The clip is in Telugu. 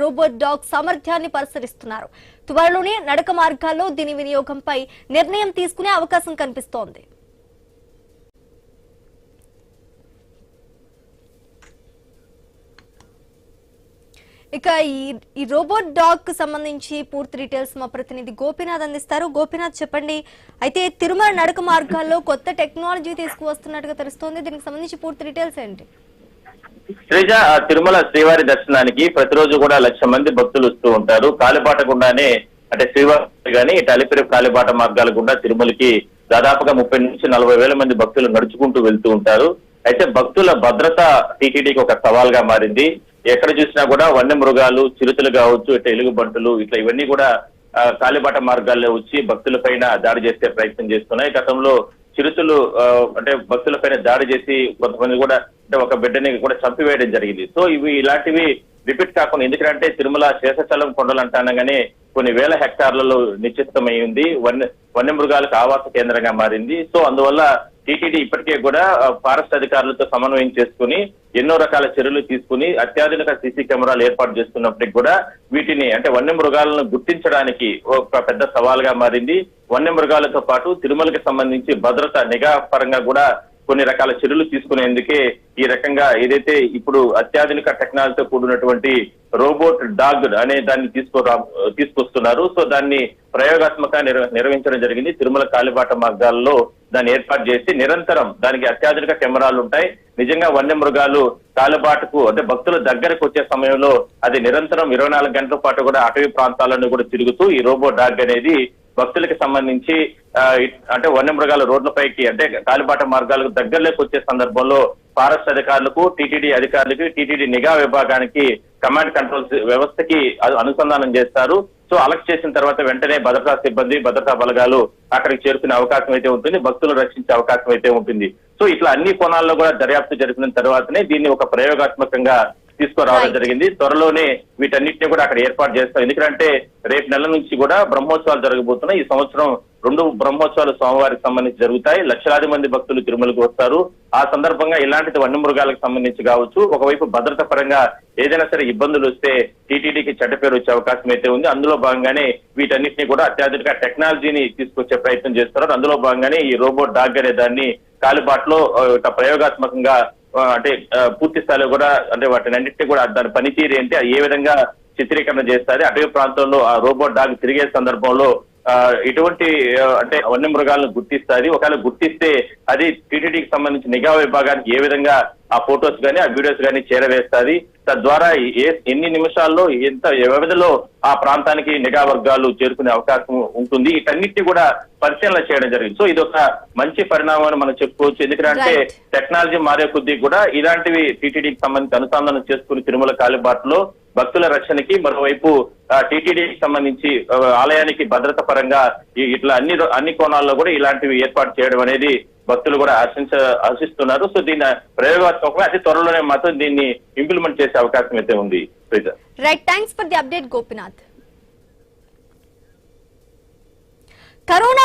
రోబోట్ డాగ్ సామర్థ్యాన్ని పరిశీలిస్తున్నారు. త్వరలోనే నడక మార్గాల్లో దీని వినియోగంపై నిర్ణయం తీసుకునే అవకాశం కనిపిస్తోంది. ఇక ఈ రోబోట్ డాగ్ కు సంబంధించి పూర్తి డీటెయిల్స్ మా ప్రతినిధి గోపీనాథ్ అందిస్తారు. గోపీనాథ్, చెప్పండి. అయితే తిరుమల నడక మార్గాల్లో కొత్త టెక్నాలజీ తీసుకువస్తున్నట్టుగా తెలుస్తోంది. దీనికి సంబంధించి పూర్తి డీటెయిల్స్ ఏంటి? శ్రీజ, తిరుమల శ్రీవారి దర్శనానికి ప్రతిరోజు కూడా 1,00,000 మంది భక్తులు వస్తూ ఉంటారు. కాలిబాట గుండానే అంటే శ్రీవారి గాని అలిపిరి కాలిబాట మార్గాల గుండా తిరుమలకి దాదాపుగా 30 నుంచి 40 వేల మంది భక్తులు నడుచుకుంటూ వెళ్తూ ఉంటారు. అయితే భక్తుల భద్రత టీటీడీకి ఒక సవాల్గా మారింది. ఎక్కడ చూసినా కూడా వన్య మృగాలు, చిరుతలు కావచ్చు, ఇట్లా ఎలుగుబంటులు ఇట్లా ఇవన్నీ కూడా కాలిబాట మార్గాల్లో వచ్చి భక్తుల పైన దాడి చేసే ప్రయత్నం చేస్తున్నాయి. గతంలో చిరుతలు అంటే భక్తుల పైన దాడి చేసి కొంతమంది కూడా అంటే ఒక బిడ్డని కూడా చంపివేయడం జరిగింది. సో ఇలాంటివి రిపీట్ కాకుండా, ఎందుకంటే తిరుమల శేషాచలం కొండలు అంటానగానే కొన్ని వేల హెక్టార్లలో నిశ్చితమై ఉంది. వన్య మృగాలకు ఆవాస కేంద్రంగా మారింది. సో అందువల్ల టీటీడీ ఇప్పటికే కూడా ఫారెస్ట్ అధికారులతో సమన్వయం చేసుకుని ఎన్నో రకాల చర్యలు తీసుకుని అత్యాధునిక సీసీ కెమెరాలు ఏర్పాటు చేస్తున్నప్పటికీ కూడా వీటిని అంటే వన్య మృగాలను గుర్తించడానికి ఒక పెద్ద సవాల్గా మారింది. వన్య మృగాలతో పాటు తిరుమలకి సంబంధించి భద్రత నిఘా పరంగా కూడా కొన్ని రకాల చర్యలు తీసుకునేందుకే ఈ రకంగా ఏదైతే ఇప్పుడు అత్యాధునిక టెక్నాలజీతో కూడినటువంటి రోబోట్ డాగ్ అనే దాన్ని తీసుకొస్తున్నారు. సో దాన్ని ప్రయోగాత్మకంగా నిర్వహించడం జరిగింది. తిరుమల కాలిబాట మార్గాల్లో దాన్ని ఏర్పాటు చేసి నిరంతరం దానికి అత్యాధునిక కెమెరాలు ఉంటాయి. నిజంగా వన్య మృగాలు కాలిబాటకు అంటే భక్తుల దగ్గరకు వచ్చే సమయంలో అది నిరంతరం 24 గంటల పాటు కూడా అటవీ ప్రాంతాలను కూడా తిరుగుతూ ఈ రోబోట్ డాగ్ అనేది భక్తులకి సంబంధించి అంటే వన్య మృగాల రోడ్లపైకి అంటే కాలిబాట మార్గాలకు దగ్గరలోకి వచ్చే సందర్భంలో ఫారెస్ట్ అధికారులకు, టీటీడీ అధికారులకి, టీటీడీ నిఘా విభాగానికి కమాండ్ కంట్రోల్ వ్యవస్థకి అనుసంధానం చేస్తారు. సో అలర్ట్ చేసిన తర్వాత వెంటనే భద్రతా సిబ్బంది, భద్రతా బలగాలు అక్కడికి చేరుకునే అవకాశం అయితే ఉంటుంది, భక్తులు రక్షించే అవకాశం అయితే ఉంటుంది. సో ఇట్లా అన్ని కోణాల్లో కూడా దర్యాప్తు జరిపిన తర్వాతనే దీన్ని ఒక ప్రయోగాత్మకంగా తీసుకురావడం జరిగింది. త్వరలోనే వీటన్నిటిని కూడా అక్కడ ఏర్పాటు చేస్తాం. ఎందుకంటే రేపు నెల నుంచి కూడా బ్రహ్మోత్సవాలు జరగబోతున్నాయి. ఈ సంవత్సరం 2 బ్రహ్మోత్సవాలు సోమవారికి సంబంధించి జరుగుతాయి. లక్షలాది మంది భక్తులు తిరుమలకు వస్తారు. ఆ సందర్భంగా ఇలాంటి వన్య మృగాలకు సంబంధించి కావచ్చు, ఒకవైపు భద్రత పరంగా ఏదైనా సరే ఇబ్బందులు వస్తే టీటీడీకి చెడ్డ పేరు వచ్చే అవకాశం అయితే ఉంది. అందులో భాగంగానే వీటన్నిటిని కూడా అత్యాధునిక టెక్నాలజీని తీసుకొచ్చే ప్రయత్నం చేస్తున్నారు. అందులో భాగంగానే ఈ రోబోట్ డాగ్ అనే దాన్ని కాలిబాటలో ప్రయోగాత్మకంగా అంటే పూర్తి స్థాయిలో కూడా అంటే వాటిని అన్నింటినీ కూడా దాని పనితీరు ఏంటి, ఏ విధంగా చిత్రీకరణ చేస్తారు, అటవీ ప్రాంతంలో ఆ రోబోట్ డాగ్ తిరిగే సందర్భంలో ఇటువంటి అంటే వన్య మృగాలను గుర్తిస్తుంది. ఒకవేళ గుర్తిస్తే అది టీటీడీకి సంబంధించి నిఘా విభాగానికి ఏ విధంగా ఆ ఫొటోస్ కానీ ఆ వీడియోస్ కానీ చేరవేస్తుంది, తద్వారా ఎన్ని నిమిషాల్లో ఎంత వ్యవధిలో ఆ ప్రాంతానికి నిఘా వర్గాలు చేరుకునే అవకాశం ఉంటుంది. వీటన్నిటిని కూడా పరిశీలన చేయడం జరిగింది. సో ఇది ఒక మంచి పరిణామం అని మనం చెప్పుకోవచ్చు. ఎందుకంటే టెక్నాలజీ మారే కొద్దీ కూడా ఇలాంటివి టీటీడీకి సంబంధించి అనుసంధానం చేసుకుని తిరుమల కాలిబాటలో భక్తుల రక్షణకి, మరోవైపు టీటీడీకి సంబంధించి ఆలయానికి భద్రత పరంగా ఇట్లా అన్ని కోణాల్లో కూడా ఇలాంటివి ఏర్పాటు చేయడం అనేది భక్తులు కూడా ఆశిస్తున్నారు. సో దీని ప్రయోగాత్మకంగా అతి త్వరలోనే మాత్రం దీన్ని ఇంప్లిమెంట్ చేసే అవకాశం అయితే ఉంది. Right, thanks for the update Gopinath. Corona